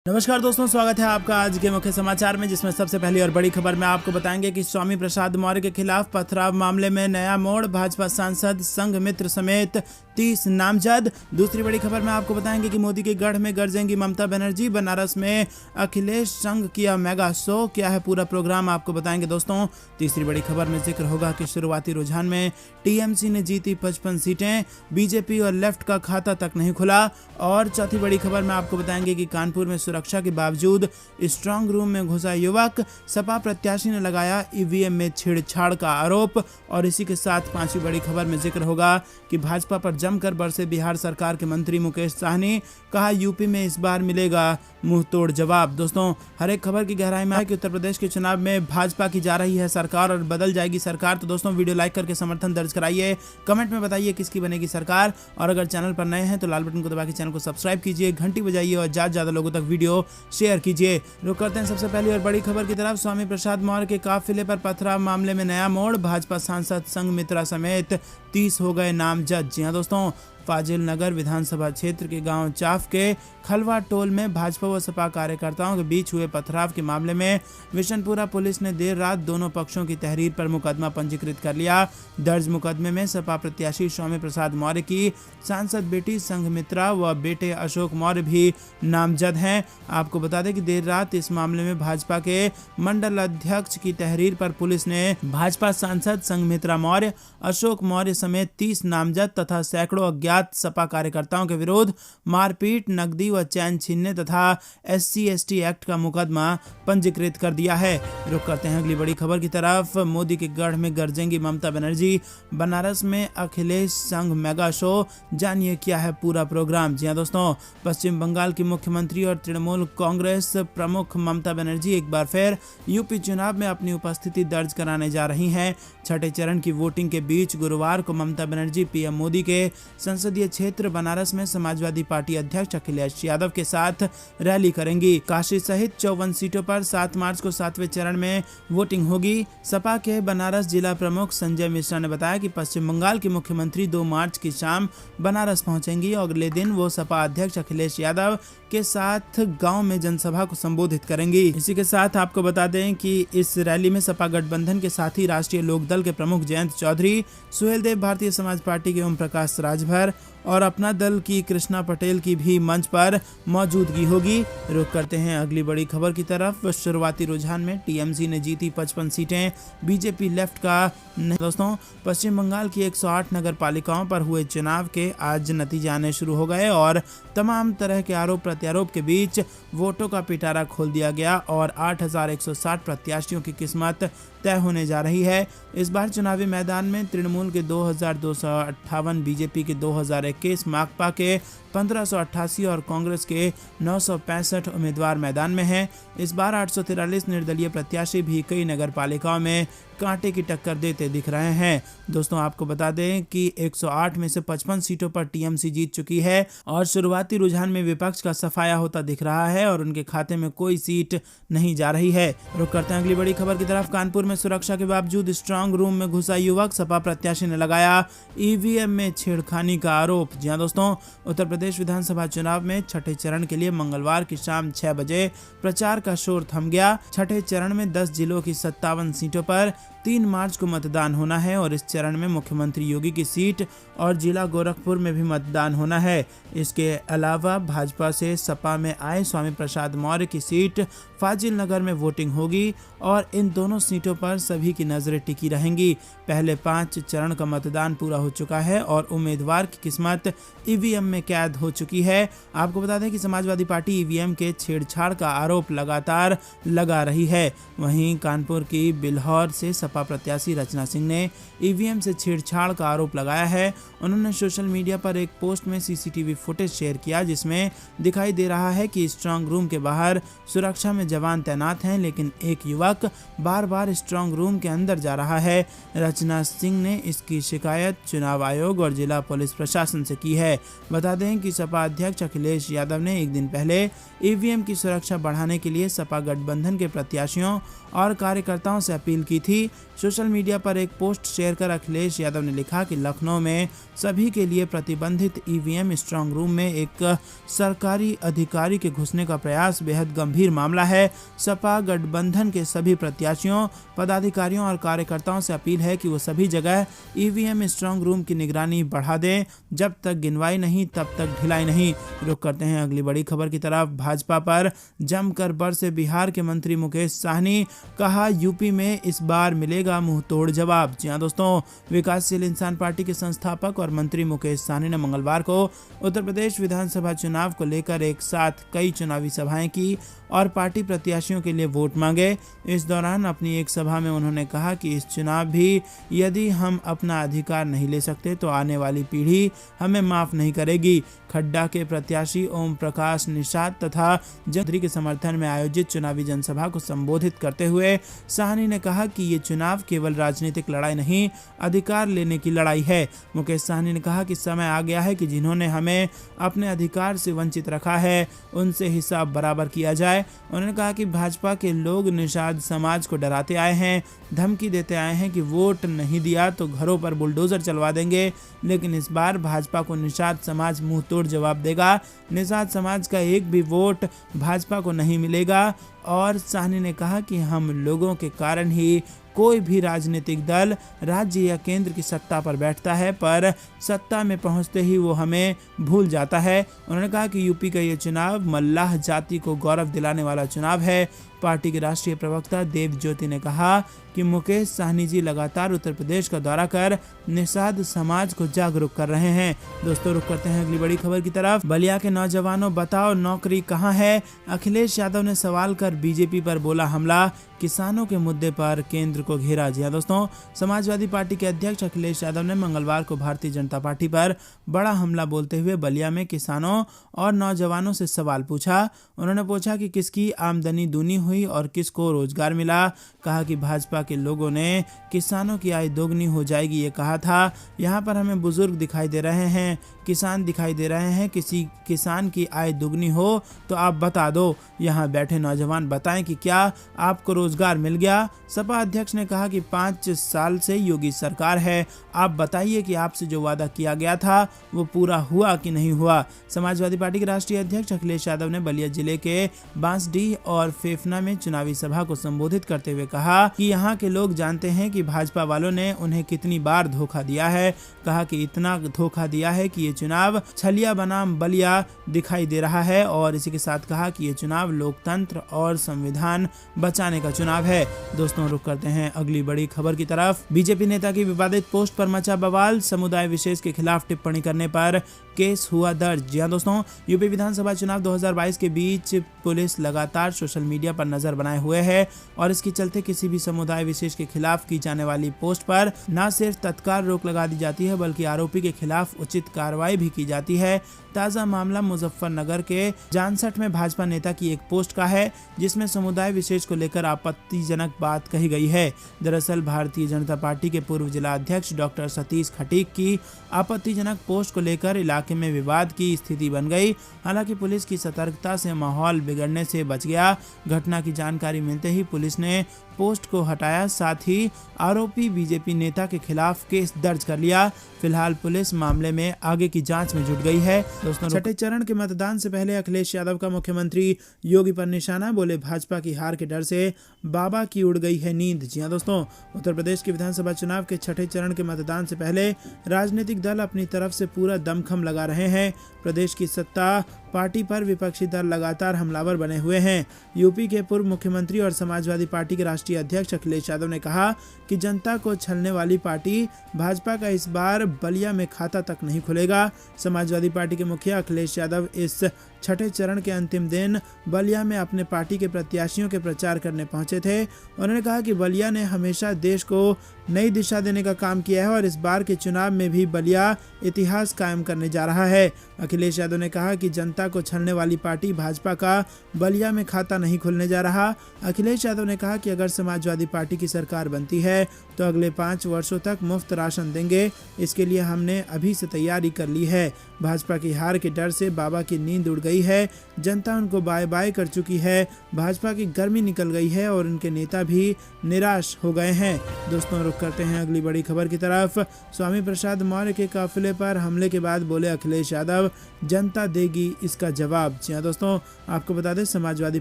नमस्कार दोस्तों, स्वागत है आपका आज के मुख्य समाचार में, जिसमें सबसे पहली और बड़ी खबर में आपको बताएंगे कि स्वामी प्रसाद मौर्य के खिलाफ पथराव मामले में नया मोड़, भाजपा सांसद संघमित्र समेत 30 नामजद। दूसरी बड़ी खबर में आपको बताएंगे कि मोदी के गढ़ में गरजेंगी ममता बनर्जी, बनारस में अखिलेश संघ किया मेगा शो। क्या है पूरा प्रोग्राम, आपको बताएंगे दोस्तों। तीसरी बड़ी खबर में जिक्र होगा कि शुरुआती रुझान में टीएमसी ने जीती 55 सीटें, बीजेपी और लेफ्ट का खाता तक नहीं खुला। और चौथी बड़ी खबर में आपको बताएंगे कि कानपुर में सुरक्षा के बावजूद स्ट्रांग रूम में घुसा युवक, सपा प्रत्याशी ने लगाया ईवीएम में छेड़छाड़ का आरोप। और इसी के साथ पांचवी बड़ी खबर में जिक्र होगा कि भाजपा पर जमकर बरसे बिहार सरकार के मंत्री मुकेश साह ने कहा यूपी में इस बार मिलेगा मुंह तोड़ जवाब। दोस्तों, हर एक खबर की गहराई में है कि उत्तर प्रदेश के चुनाव में भाजपा की जा रही है सरकार और बदल जाएगी सरकार। तो दोस्तों, वीडियो लाइक करके समर्थन दर्ज कराइए, कमेंट में बताइए किसकी बनेगी सरकार। और अगर चैनल पर नए हैं तो लाल बटन को दबा के चैनल को सब्सक्राइब कीजिए, घंटी बजाइए और ज्यादा लोगों तक वीडियो शेयर कीजिए। रुक करते हैं सबसे पहली और बड़ी खबर की तरफ। स्वामी प्रसाद मौर्य के काफिले पर पथराव मामले में नया मोड़, भाजपा सांसद संघमित्रा समेत 30 हो गए नामजद। जी हां दोस्तों, फाजिल नगर विधानसभा क्षेत्र के गांव चाफ के खलवा टोल में भाजपा व सपा कार्यकर्ताओं के बीच हुए पथराव के मामले में विशनपुरा पुलिस ने देर रात दोनों पक्षों की तहरीर पर मुकदमा पंजीकृत कर लिया। दर्ज मुकदमे में सपा प्रत्याशी स्वामी प्रसाद मौर्य की सांसद बेटी संघमित्रा व बेटे अशोक मौर्य भी नामजद हैं। आपको बता दें कि देर रात इस मामले में भाजपा के मंडल अध्यक्ष की तहरीर पर पुलिस ने भाजपा सांसद संघमित्रा मौर्य, अशोक मौर्य समेत 30 नामजद तथा सैकड़ों अज्ञात सपा कार्यकर्ताओं के विरुद्ध मारपीट, नकदी व चैन छीनने तथा SC/ST एक्ट का मुकदमा पंजीकृत कर दिया है। रुक करते हैं अगली बड़ी खबर की तरफ। मोदी के गढ़ में गरजेंगी ममता बनर्जी, बनारस में अखिलेश संघ मेगा शो। जानिए क्या है पूरा प्रोग्राम। जी हां दोस्तों, पश्चिम बंगाल की मुख्यमंत्री और तृणमूल कांग्रेस प्रमुख ममता बनर्जी एक बार फिर यूपी चुनाव में अपनी उपस्थिति दर्ज कराने जा रही हैं। छठे चरण की वोटिंग के बीच गुरुवार को ममता बनर्जी पीएम मोदी के संसदीय क्षेत्र बनारस में समाजवादी पार्टी अध्यक्ष अखिलेश यादव के साथ रैली करेंगी। काशी सहित 54 सीटों पर 7 मार्च को 7वें चरण में वोटिंग होगी। सपा के बनारस जिला प्रमुख संजय मिश्रा ने बताया कि पश्चिम बंगाल के मुख्यमंत्री 2 मार्च की शाम बनारस पहुंचेंगी और अगले दिन वो सपा अध्यक्ष अखिलेश यादव के साथ गांव में जनसभा को संबोधित करेंगी। इसी के साथ आपको बता दें कि इस रैली में सपा गठबंधन के साथ ही राष्ट्रीय लोकदल के प्रमुख जयंत चौधरी, सुहेलदेव भारतीय समाज पार्टी के ओम प्रकाश राजभर और अपना दल की कृष्णा पटेल की भी मंच पर मौजूदगी होगी। रुक करते हैं अगली बड़ी खबर की तरफ। शुरुआती रुझान में टीएमसी ने जीती 55 सीटें, बीजेपी लेफ्ट का नहीं। दोस्तों, पश्चिम बंगाल की 108 नगर पालिकाओं पर हुए चुनाव के आज नतीजे आने शुरू हो गए और तमाम तरह के आरोप प्रत्यारोप के बीच वोटों का पिटारा खोल दिया गया और 8160 प्रत्याशियों की किस्मत तय होने जा रही है। इस बार चुनावी मैदान में तृणमूल के 2258, बीजेपी के 2021, माकपा के 1588 और कांग्रेस के 965 उम्मीदवार मैदान में हैं। इस बार 843 निर्दलीय प्रत्याशी भी कई नगर पालिकाओं में कांटे की टक्कर देते दिख रहे हैं। दोस्तों, आपको बता दें कि 108 में से 55 सीटों पर टीएमसी जीत चुकी है और शुरुआती रुझान में विपक्ष का सफाया होता दिख रहा है और उनके खाते में कोई सीट नहीं जा रही है। रुक करते हैं अगली बड़ी खबर की तरफ। कानपुर में सुरक्षा के बावजूद स्ट्रांग रूम में घुसा युवक, सपा प्रत्याशी ने लगाया ईवीएम में छेड़खानी का आरोप। जी हां दोस्तों, उत्तर प्रदेश विधानसभा चुनाव में छठे चरण के लिए मंगलवार की शाम 6 बजे प्रचार का शोर थम गया। छठे चरण में 10 जिलों की 57 सीटों पर 3 मार्च को मतदान होना है और इस चरण में मुख्यमंत्री योगी की सीट और जिला गोरखपुर में भी मतदान होना है। इसके अलावा भाजपा से सपा में आए स्वामी प्रसाद मौर्य की सीट फाजिल नगर में वोटिंग होगी और इन दोनों सीटों पर सभी की नजरें टिकी रहेंगी। पहले 5 चरण का मतदान पूरा हो चुका है और उम्मीदवार की किस्मत ईवीएम में कैद हो चुकी है। आपको बता दें कि समाजवादी पार्टी ईवीएम के छेड़छाड़ का आरोप लगातार लगा रही है। वहीं कानपुर की बिल्हौर से सपा प्रत्याशी रचना सिंह ने ईवीएम से छेड़छाड़ का आरोप लगाया है। उन्होंने सोशल मीडिया पर एक पोस्ट में सीसीटीवी फुटेज शेयर किया जिसमें दिखाई दे रहा है कि स्ट्रांग रूम के बाहर सुरक्षा में जवान तैनात हैं, लेकिन एक युवक बार बार स्ट्रांग रूम के अंदर जा रहा है। रचना सिंह ने इसकी शिकायत चुनाव आयोग और जिला पुलिस प्रशासन से की है। बता दें कि सपा अध्यक्ष अखिलेश यादव ने एक दिन पहले ईवीएम की सुरक्षा बढ़ाने के लिए सपा गठबंधन के प्रत्याशियों और कार्यकर्ताओं से अपील की थी। सोशल मीडिया पर एक पोस्ट शेयर कर अखिलेश यादव ने लिखा कि लखनऊ में सभी के लिए प्रतिबंधित ईवीएम स्ट्रांग रूम में एक सरकारी अधिकारी के घुसने का प्रयास बेहद गंभीर मामला है। सपा गठबंधन के सभी प्रत्याशियों, पदाधिकारियों और कार्यकर्ताओं से अपील है कि वो सभी जगह ईवीएम स्ट्रांग रूम की निगरानी बढ़ा दें। जब तक गिनवाई नहीं तब तक ढिलाई नहीं। रुक करते हैं अगली बड़ी खबर की तरफ। भाजपा पर जमकर बरसे बिहार के मंत्री मुकेश साहनी, कहा यूपी में इस बार मिलेगा मुंह तोड़ जवाब। जी हाँ दोस्तों, विकासशील इंसान पार्टी के संस्थापक और मंत्री मुकेश साहनी ने मंगलवार को उत्तर प्रदेश विधानसभा चुनाव को लेकर एक साथ कई चुनावी सभाएं की और पार्टी प्रत्याशियों के लिए वोट मांगे। इस दौरान अपनी एक सभा में उन्होंने कहा कि इस चुनाव भी यदि हम अपना अधिकार नहीं ले सकते तो आने वाली पीढ़ी हमें माफ नहीं करेगी। खड्डा के प्रत्याशी ओम प्रकाश निषाद तथा जनता के समर्थन में आयोजित चुनावी जनसभा को संबोधित करते हुए साहनी ने कहा कि ये चुनाव केवल राजनीतिक लड़ाई नहीं, अधिकार लेने की लड़ाई है। मुकेश साहनी ने कहा कि समय आ गया है कि जिन्होंने हमें अपने अधिकार से वंचित रखा है उनसे हिसाब बराबर किया जाए। उन्होंने कहा कि भाजपा के लोग निषाद समाज को डराते आए हैं, धमकी देते आए हैं कि वोट नहीं दिया तो घरों पर बुलडोजर चलवा देंगे, लेकिन इस बार भाजपा को निषाद समाज मुंह तोड़ जवाब देगा। निषाद समाज का एक भी वोट भाजपा को नहीं मिलेगा। और साहनी ने कहा कि हम लोगों के कारण ही कोई भी राजनीतिक दल राज्य या केंद्र की सत्ता पर बैठता है, पर सत्ता में पहुंचते ही वो हमें भूल जाता है। उन्होंने कहा कि यूपी का ये चुनाव मल्लाह जाति को गौरव दिलाने वाला चुनाव है। पार्टी के राष्ट्रीय प्रवक्ता देव ज्योति ने कहा कि मुकेश साहनी जी लगातार उत्तर प्रदेश का दौरा कर निषाद समाज को जागरूक कर रहे हैं। दोस्तों, रुक करते हैं अगली बड़ी खबर की तरफ। बलिया के नौजवानों, बताओ नौकरी कहां है? अखिलेश यादव ने सवाल कर बीजेपी पर बोला हमला, किसानों के मुद्दे पर केंद्र को घेरा। जी हाँ दोस्तों, समाजवादी पार्टी के अध्यक्ष अखिलेश यादव ने मंगलवार को भारतीय जनता पार्टी पर बड़ा हमला बोलते हुए बलिया में किसानों और नौजवानों से सवाल पूछा। उन्होंने पूछा कि किसकी आमदनी दूनी हुई और किसको रोजगार मिला। कहा कि भाजपा के लोगों ने किसानों की आय दोगुनी हो जाएगी ये कहा था। यहाँ पर हमें बुजुर्ग दिखाई दे रहे हैं, किसान दिखाई दे रहे हैं, किसी किसान की आय दुगनी हो तो आप बता दो। यहाँ बैठे नौजवान बताएं कि क्या आपको रोजगार मिल गया? सपा अध्यक्ष ने कहा कि 5 साल से योगी सरकार है, आप बताइए कि आपसे जो वादा किया गया था वो पूरा हुआ कि नहीं हुआ। समाजवादी पार्टी के राष्ट्रीय अध्यक्ष अखिलेश यादव ने बलिया जिले के बांसडीह और फेफना में चुनावी सभा को संबोधित करते हुए कहा कि यहाँ के लोग जानते हैं कि भाजपा वालों ने उन्हें कितनी बार धोखा दिया है। कहा कि इतना धोखा दिया है कि ये चुनाव छलिया बनाम बलिया दिखाई दे रहा है। और इसी के साथ कहा कि ये चुनाव लोकतंत्र और संविधान बचाने का चुनाव है। दोस्तों, रुक करते हैं अगली बड़ी खबर की तरफ। बीजेपी नेता की विवादित पोस्ट पर मचा बवाल, समुदाय विशेष के खिलाफ टिप्पणी करने पर केस हुआ दर्ज। जी हाँ दोस्तों, यूपी विधानसभा चुनाव 2022 के बीच पुलिस लगातार सोशल मीडिया पर नजर बनाए हुए है और इसके चलते किसी भी समुदाय विशेष के खिलाफ की जाने वाली पोस्ट पर न सिर्फ तत्काल रोक लगा दी जाती है बल्कि आरोपी के खिलाफ उचित कार्रवाई भी की जाती है। ताजा मामला मुजफ्फरनगर के जानसठ में भाजपा नेता की एक पोस्ट का है जिसमें समुदाय विशेष को लेकर आपत्तिजनक बात कही गई है। दरअसल भारतीय जनता पार्टी के पूर्व जिला अध्यक्ष डॉक्टर सतीश खटीक की आपत्तिजनक पोस्ट को लेकर इलाके में विवाद की स्थिति बन गई। हालांकि पुलिस की सतर्कता से माहौल बिगड़ने से बच गया। घटना की जानकारी मिलते ही पुलिस ने पोस्ट को हटाया, साथ ही आरोपी बीजेपी नेता के खिलाफ केस दर्ज कर लिया। फिलहाल पुलिस मामले में आगे की जांच में जुट गई है। दोस्तों, छठे चरण के मतदान से पहले अखिलेश यादव का मुख्यमंत्री योगी पर निशाना, बोले भाजपा की हार के डर से बाबा की उड़ गई है नींद। जी हाँ दोस्तों, उत्तर प्रदेश के विधानसभा चुनाव के छठे चरण के मतदान से पहले राजनीतिक दल अपनी तरफ से पूरा दमखम लगा रहे हैं। प्रदेश की सत्ता पार्टी पर विपक्षी दल लगातार हमलावर बने हुए हैं। यूपी के पूर्व मुख्यमंत्री और समाजवादी पार्टी के राष्ट्रीय अध्यक्ष अखिलेश यादव ने कहा कि जनता को छलने वाली पार्टी भाजपा का इस बार बलिया में खाता तक नहीं खुलेगा। समाजवादी पार्टी के मुखिया अखिलेश यादव इस छठे चरण के अंतिम दिन बलिया में अपने पार्टी के प्रत्याशियों के प्रचार करने पहुंचे थे। उन्होंने कहा कि बलिया ने हमेशा देश को नई दिशा देने का काम किया है और इस बार के चुनाव में भी बलिया इतिहास कायम करने जा रहा है। अखिलेश यादव ने कहा कि जनता को छलने वाली पार्टी भाजपा का बलिया में खाता नहीं खुलने जा रहा। अखिलेश यादव ने कहा कि अगर समाजवादी पार्टी की सरकार बनती है तो अगले 5 वर्षों तक मुफ्त राशन देंगे। इसके लिए हमने अभी से तैयारी कर ली है। भाजपा की हार के डर से बाबा की नींद उड़ गई गई है, जनता उनको बाय बाय कर चुकी है, भाजपा की गर्मी निकल गई है और उनके नेता भी निराश हो गए हैं। दोस्तों रुक करते हैं अगली बड़ी खबर की तरफ। स्वामी प्रसाद मौर्य के काफिले पर हमले के बाद बोले अखिलेश यादव, जनता देगी इसका जवाब। जी हाँ दोस्तों, आपको बता दें समाजवादी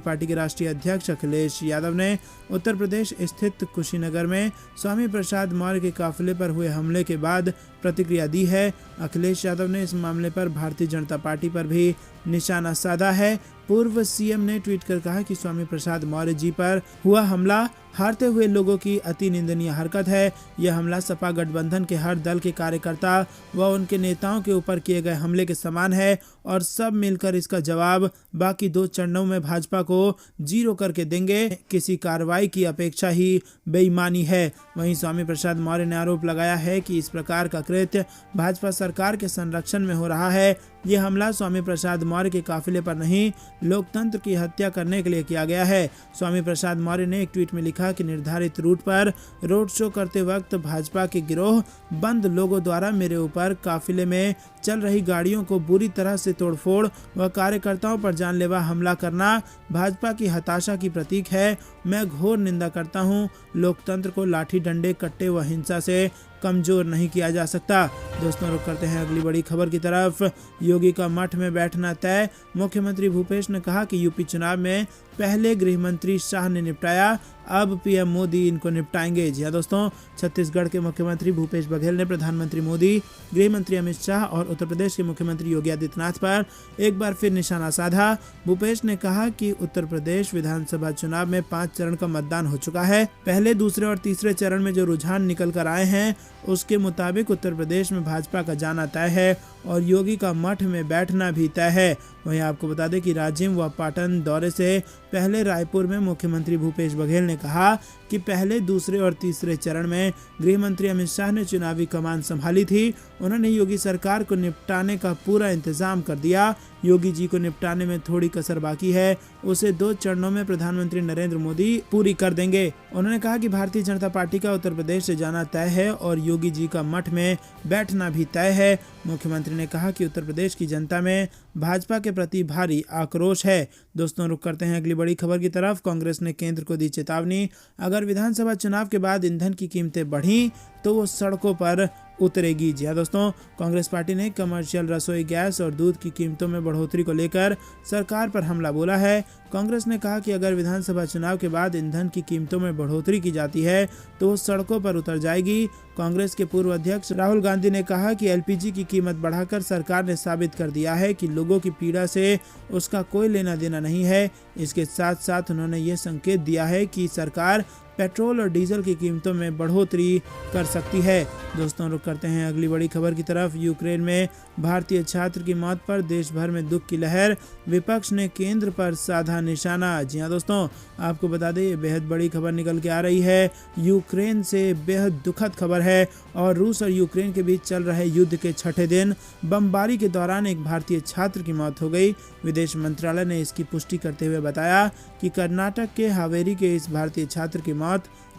पार्टी के राष्ट्रीय अध्यक्ष अखिलेश यादव ने उत्तर प्रदेश स्थित कुशीनगर में स्वामी प्रसाद मौर्य के काफिले पर हुए हमले के बाद प्रतिक्रिया दी है। अखिलेश यादव ने इस मामले पर भारतीय जनता पार्टी पर भी निशाना साधा है। पूर्व सीएम ने ट्वीट कर कहा कि स्वामी प्रसाद मौर्य जी पर हुआ हमला हारते हुए लोगों की अति निंदनीय हरकत है। यह हमला सपा गठबंधन के हर दल के कार्यकर्ता व उनके नेताओं के ऊपर किए गए हमले के समान है और सब मिलकर इसका जवाब बाकी 2 चरणों में भाजपा को 0 करके देंगे। किसी कार्रवाई की अपेक्षा ही बेईमानी है। वहीं स्वामी प्रसाद मौर्य ने आरोप लगाया है कि इस प्रकार का कृत्य भाजपा सरकार के संरक्षण में हो रहा है। यह हमला स्वामी प्रसाद मौर्य के काफिले पर नहीं, लोकतंत्र की हत्या करने के लिए किया गया है। स्वामी प्रसाद मौर्य ने एक ट्वीट में लिखा कि निर्धारित रूट पर रोड शो करते वक्त भाजपा के गिरोह बंद लोगों द्वारा मेरे ऊपर काफिले में चल रही गाड़ियों को बुरी तरह से तोड़फोड़ व कार्यकर्ताओं पर जानलेवा हमला करना भाजपा की हताशा की प्रतीक है। मैं घोर निंदा करता हूं। लोकतंत्र को लाठी डंडे कट्टे व हिंसा से कमजोर नहीं किया जा सकता। दोस्तों रुक करते हैं अगली बड़ी खबर की तरफ। योगी का मठ में बैठना तय। मुख्यमंत्री भूपेश ने कहा कि यूपी चुनाव में पहले गृह मंत्री शाह ने निपटाया, अब पीएम मोदी इनको निपटाएंगे। जी हाँ दोस्तों, छत्तीसगढ़ के मुख्यमंत्री भूपेश बघेल ने प्रधानमंत्री मोदी, गृह मंत्री अमित शाह और उत्तर प्रदेश के मुख्यमंत्री योगी आदित्यनाथ पर एक बार फिर निशाना साधा। भूपेश ने कहा कि उत्तर प्रदेश विधानसभा चुनाव में 5 चरण का मतदान हो चुका है। पहले, दूसरे और तीसरे चरण में जो रुझान निकल कर आए हैं उसके मुताबिक उत्तर प्रदेश में भाजपा का जाना तय है और योगी का मठ में बैठना भी तय है। वहीं आपको बता दें कि राजिम व पाटन दौरे से पहले रायपुर में मुख्यमंत्री भूपेश बघेल ने कहा कि पहले, दूसरे और तीसरे चरण में गृह मंत्री अमित शाह ने चुनावी कमान संभाली थी। उन्होंने योगी सरकार को निपटाने का पूरा इंतजाम कर दिया। योगी जी को निपटाने में थोड़ी कसर बाकी है, उसे 2 चरणों में प्रधानमंत्री नरेंद्र मोदी पूरी कर देंगे। उन्होंने कहा कि भारतीय जनता पार्टी का उत्तर प्रदेश से जाना तय है और योगी जी का मठ में बैठना भी तय है। मुख्यमंत्री ने कहा कि उत्तर प्रदेश की जनता में भाजपा के प्रति भारी आक्रोश है। दोस्तों रुक करते हैं अगली बड़ी खबर की तरफ। कांग्रेस ने केंद्र को दी चेतावनी, अगर विधानसभा चुनाव के बाद ईंधन की कीमतें बढ़ी तो वो सड़कों पर उतरेगी। जी हाँ दोस्तों, कांग्रेस पार्टी ने कमर्शियल रसोई गैस और दूध की कीमतों में बढ़ोतरी को लेकर सरकार पर हमला बोला है। कांग्रेस ने कहा कि अगर विधानसभा चुनाव के बाद ईंधन की कीमतों में बढ़ोतरी की जाती है तो वो सड़कों पर उतर जाएगी। कांग्रेस के पूर्व अध्यक्ष राहुल गांधी ने कहा कि एलपीजी की कीमत बढ़ाकर सरकार ने साबित कर दिया है कि लोगों की पीड़ा से उसका कोई लेना देना नहीं है। इसके साथ साथ उन्होंने ये संकेत दिया है कि सरकार पेट्रोल और डीजल की कीमतों में बढ़ोतरी कर सकती है। दोस्तों रुक करते हैं अगली बड़ी खबर की तरफ। यूक्रेन में भारतीय छात्र की मौत पर देश भर में दुख की लहर, विपक्ष ने केंद्र पर साधा निशाना। जी हाँ दोस्तों, आपको बता दें ये बेहद बड़ी खबर निकल के आ रही है। यूक्रेन से बेहद दुखद खबर है और रूस और यूक्रेन के बीच चल रहे युद्ध के 6ठे दिन बमबारी के दौरान एक भारतीय छात्र की मौत हो गई। विदेश मंत्रालय ने इसकी पुष्टि करते हुए बताया कि कर्नाटक के हावेरी के इस भारतीय छात्र की मौत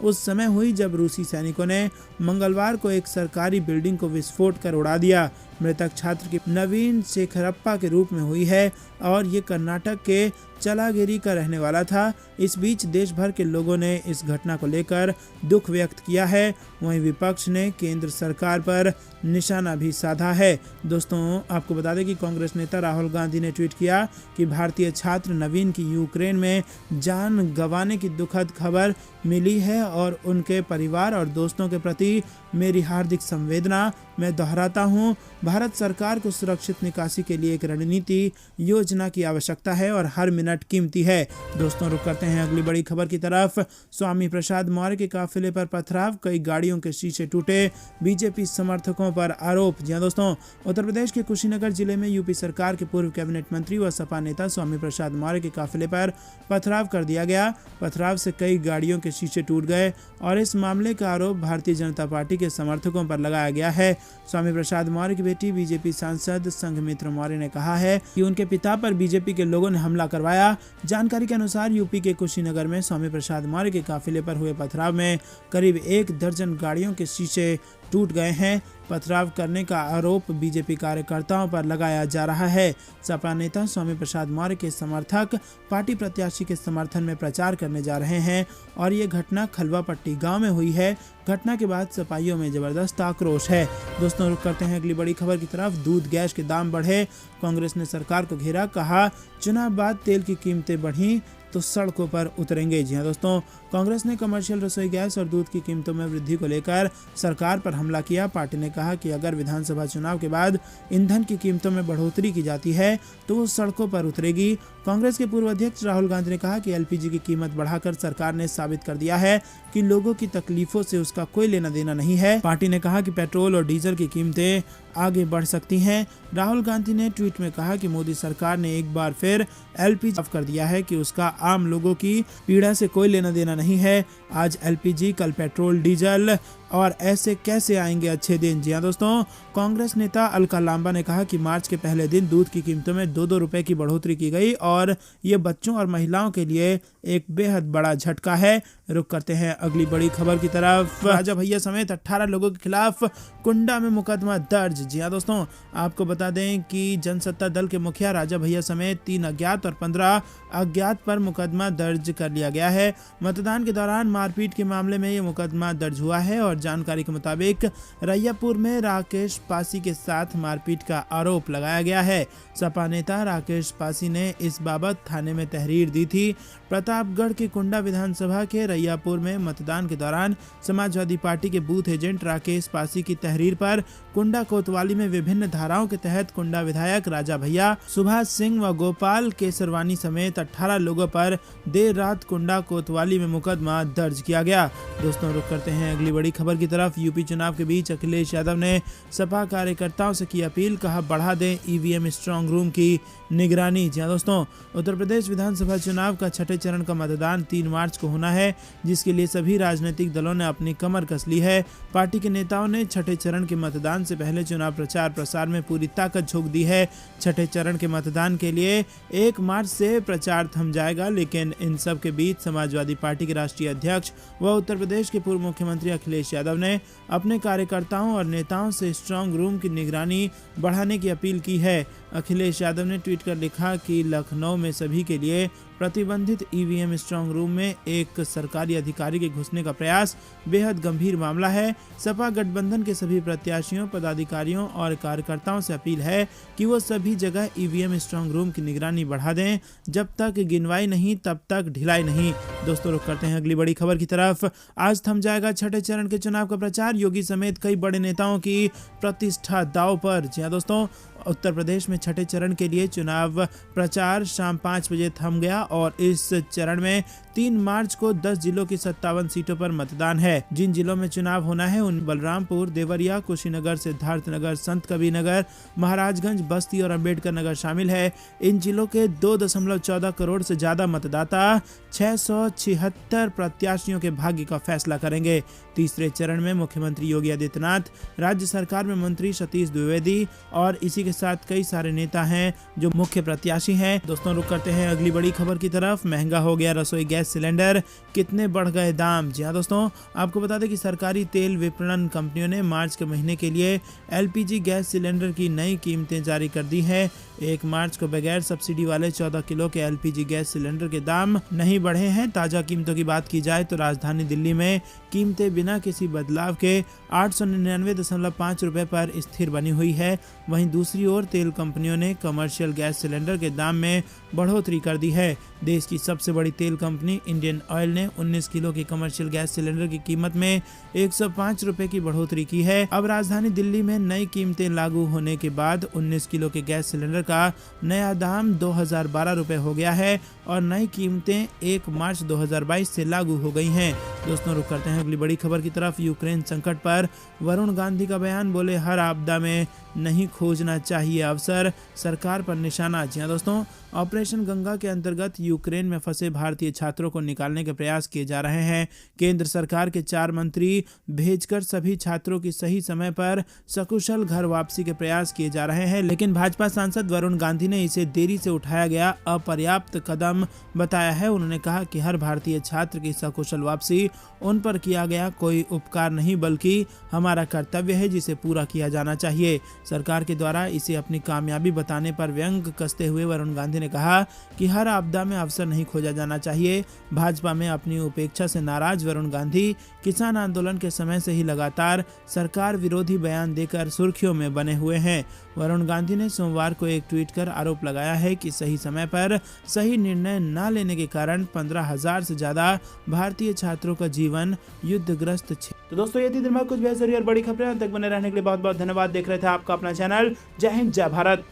उस समय हुई जब रूसी सैनिकों ने मंगलवार को एक सरकारी बिल्डिंग को विस्फोट कर उड़ा दिया। मृतक छात्र की नवीन शेखरप्पा के रूप में हुई है और ये कर्नाटक के चलागिरी का रहने वाला था। इस बीच देश भर के लोगों ने इस घटना को लेकर दुख व्यक्त किया है। वहीं विपक्ष ने केंद्र सरकार पर निशाना भी साधा है। दोस्तों आपको बता दें कि कांग्रेस नेता राहुल गांधी ने ट्वीट किया कि भारतीय छात्र नवीन की यूक्रेन में जान गंवाने की दुखद खबर मिली है और उनके परिवार और दोस्तों के प्रति मेरी हार्दिक संवेदना। मैं दोहराता हूं, भारत सरकार को सुरक्षित निकासी के लिए एक रणनीति योजना की आवश्यकता है और हर मिनट कीमती है। दोस्तों रुक करते हैं अगली बड़ी खबर की तरफ। स्वामी प्रसाद मौर्य के काफिले पर पथराव, कई गाड़ियों के शीशे टूटे, बीजेपी समर्थकों पर आरोप। जी दोस्तों, उत्तर प्रदेश के कुशीनगर जिले में यूपी सरकार के पूर्व कैबिनेट मंत्री व सपा नेता स्वामी प्रसाद मौर्य के काफिले पर पथराव कर दिया गया। पथराव से कई गाड़ियों के शीशे टूट गए और इस मामले का आरोप भारतीय जनता पार्टी के समर्थकों पर लगाया गया है। स्वामी प्रसाद मौर्य की बेटी बीजेपी सांसद संघमित्रा मौर्य ने कहा है कि उनके पिता पर बीजेपी के लोगों ने हमला करवाया। जानकारी के अनुसार यूपी के कुशीनगर में स्वामी प्रसाद मौर्य के काफिले पर हुए पथराव में करीब 1 दर्जन गाड़ियों के शीशे टूट गए हैं। पथराव करने का आरोप बीजेपी कार्यकर्ताओं पर लगाया जा रहा है। सपा नेता स्वामी प्रसाद मौर्य के समर्थक पार्टी प्रत्याशी के समर्थन में प्रचार करने जा रहे हैं और ये घटना खलवा पट्टी गांव में हुई है। घटना के बाद सपाइयों में जबरदस्त आक्रोश है। दोस्तों रुक करते हैं अगली बड़ी खबर की तरफ। दूध गैस के दाम बढ़े, कांग्रेस ने सरकार को घेरा, कहा चुनाव बाद तेल की कीमतें बढ़ी तो सड़कों पर उतरेंगे। जी हां दोस्तों, कांग्रेस ने कमर्शियल रसोई गैस और दूध की कीमतों में वृद्धि को लेकर सरकार पर हमला किया। पार्टी ने कहा कि अगर विधानसभा चुनाव के बाद ईंधन की कीमतों में बढ़ोतरी की जाती है तो वो सड़कों पर उतरेगी। कांग्रेस के पूर्व अध्यक्ष राहुल गांधी ने कहा कि एलपीजी की कीमत बढ़ाकर सरकार ने साबित कर दिया है कि लोगों की तकलीफों से उसका कोई लेना देना नहीं है। पार्टी ने कहा कि पेट्रोल और डीजल की कीमतें आगे बढ़ सकती हैं। राहुल गांधी ने ट्वीट में कहा कि मोदी सरकार ने एक बार फिर एलपीजी साफ कर दिया है कि उसका आम लोगों की पीड़ा से कोई लेना देना नहीं है। आज एलपीजी, कल पेट्रोल डीजल, और ऐसे कैसे आएंगे अच्छे दिन। जी हाँ दोस्तों, कांग्रेस नेता अलका लांबा ने कहा कि मार्च के पहले दिन दूध की कीमतों में 2-2 रुपए की बढ़ोतरी की गई और ये बच्चों और महिलाओं के लिए एक बेहद बड़ा झटका है। रुक करते हैं अगली बड़ी खबर की तरफ। राजा भैया समेत 18 लोगों के खिलाफ कुंडा में मुकदमा दर्ज। जी हाँ दोस्तों, आपको बता दें कि जनसत्ता दल के मुखिया राजा भैया समेत 3 अज्ञात और 15 अज्ञात पर मुकदमा दर्ज कर लिया गया है। मतदान के दौरान मारपीट के मामले में ये मुकदमा दर्ज हुआ है और जानकारी के मुताबिक रैयापुर में राकेश पासी के साथ मारपीट का आरोप लगाया गया है। सपा नेता राकेश पासी ने इस बाबत थाने में तहरीर दी थी। प्रतापगढ़ की कुंडा विधानसभा के रैयापुर में मतदान के दौरान समाजवादी पार्टी के बूथ एजेंट राकेश पासी की तहरीर पर कुंडा कोतवाली में विभिन्न धाराओं के तहत कुंडा विधायक राजा भैया, सुभाष सिंह व गोपाल केसरवानी समेत 18 लोगों पर देर रात कुंडा कोतवाली में मुकदमा दर्ज किया गया। दोस्तों रुक करते हैं अगली बड़ी खबर की तरफ। यूपी चुनाव के बीच अखिलेश यादव ने सपा कार्यकर्ताओं से की अपील, कहा बढ़ा दें ईवीएम स्ट्रांग रूम की निगरानी। जी दोस्तों, उत्तर प्रदेश विधानसभा चुनाव का छठे चरण का मतदान 3 मार्च को होना है, जिसके लिए सभी राजनीतिक दलों ने अपनी कमर कस ली है। पार्टी के नेताओं ने छठे चरण के मतदान से पहले चुनाव प्रचार प्रसार में पूरी ताकत झोंक दी है। छठे चरण के मतदान के लिए 1 मार्च से प्रचार थम जाएगा, लेकिन इन सब के बीच समाजवादी पार्टी के राष्ट्रीय अध्यक्ष व उत्तर प्रदेश के पूर्व मुख्यमंत्री अखिलेश यादव ने अपने कार्यकर्ताओं और नेताओं से स्ट्रांग रूम की निगरानी बढ़ाने की अपील की है। अखिलेश यादव ने ट्वीट कर लिखा कि लखनऊ में सभी के लिए प्रतिबंधित ईवीएम स्ट्रांग रूम में एक सरकारी अधिकारी के घुसने का प्रयास बेहद गंभीर मामला है। सपा गठबंधन के सभी प्रत्याशियों, पदाधिकारियों और कार्यकर्ताओं से अपील है कि वो सभी जगह ईवीएम स्ट्रांग रूम की निगरानी बढ़ा दें। जब तक गिनवाई नहीं तब तक ढिलाई नहीं। दोस्तों रुक करते हैं अगली बड़ी खबर की तरफ। आज थम जाएगा छठे चरण के चुनाव का प्रचार। योगी समेत कई बड़े नेताओं की प्रतिष्ठा दांव पर। जी हां दोस्तों, उत्तर प्रदेश में छठे चरण के लिए चुनाव प्रचार शाम 5 बजे थम गया और इस चरण में 3 मार्च को 10 जिलों की 57 सीटों पर मतदान है। जिन जिलों में चुनाव होना है उन बलरामपुर, देवरिया, कुशीनगर, सिद्धार्थनगर, संत कबीरनगर, महाराजगंज, बस्ती और अंबेडकर नगर शामिल है। इन जिलों के 2.14 करोड़ से ज्यादा मतदाता 676 प्रत्याशियों के भाग्य का फैसला करेंगे। तीसरे चरण में मुख्यमंत्री योगी आदित्यनाथ, राज्य सरकार में मंत्री सतीश द्विवेदी और इसी के साथ कई सारे नेता हैं जो मुख्य प्रत्याशी हैं। दोस्तों रुक करते हैं अगली बड़ी खबर की तरफ। महंगा हो गया रसोई गैस सिलेंडर, कितने बढ़ गए दाम। जी हाँ दोस्तों, आपको बता दें कि सरकारी तेल विपणन कंपनियों ने मार्च के महीने के लिए एलपीजी गैस सिलेंडर की नई कीमतें जारी कर दी हैं। 1 मार्च को बगैर सब्सिडी वाले 14 किलो के एलपीजी गैस सिलेंडर के दाम नहीं बढ़े हैं। ताजा कीमतों की बात की जाए तो राजधानी दिल्ली में कीमतें बिना किसी बदलाव के 899.5 रुपए पर स्थिर बनी हुई है। वहीं दूसरी ओर तेल कंपनियों ने कमर्शियल गैस सिलेंडर के दाम में बढ़ोतरी कर दी है। देश की सबसे बड़ी तेल कंपनी इंडियन ऑयल ने 19 किलो की कमर्शियल गैस सिलेंडर की कीमत में 105 रुपए की बढ़ोतरी की है। अब राजधानी दिल्ली में नई कीमतें लागू होने के बाद 19 किलो के गैस सिलेंडर का नया दाम 2012 रुपए हो गया है और नई कीमतें 1 मार्च 2022 से लागू हो गई हैं। दोस्तों रुक करते हैं अगली बड़ी खबर की तरफ। यूक्रेन संकट पर वरुण गांधी का बयान, बोले हर आपदा में नहीं खोजना चाहिए अवसर, सरकार पर निशाना। जी हाँ दोस्तों, ऑपरेशन गंगा के अंतर्गत यूक्रेन में फंसे भारतीय छात्रों को निकालने के प्रयास किए जा रहे हैं। केंद्र सरकार के 4 मंत्री भेजकर सभी छात्रों की सही समय पर सकुशल घर वापसी के प्रयास किए जा रहे हैं, लेकिन भाजपा सांसद वरुण गांधी ने इसे देरी से उठाया गया अपर्याप्त कदम बताया है। उन्होंने कहा कि हर भारतीय छात्र की सकुशल वापसी उन पर किया गया कोई उपकार नहीं बल्कि हमारा कर्तव्य है जिसे पूरा किया जाना चाहिए। सरकार के द्वारा इसे अपनी कामयाबी बताने पर व्यंग कसते हुए वरुण गांधी ने कहा कि हर आपदा में अवसर नहीं खोजा जाना चाहिए। भाजपा में अपनी उपेक्षा से नाराज वरुण गांधी किसान आंदोलन के समय से ही लगातार सरकार विरोधी बयान देकर सुर्खियों में बने हुए हैं। वरुण गांधी ने सोमवार को एक ट्वीट कर आरोप लगाया है कि सही समय पर सही निर्णय न लेने के कारण 15,000 से ज्यादा भारतीय छात्रों का जीवन युद्धग्रस्त। तो दोस्तों, ये थी दिन भर कुछ बेहतरीन और बड़ी खबरें। तक बने रहने के लिए बहुत बहुत धन्यवाद। देख रहे थे आपका अपना चैनल जय हिंद जय भारत।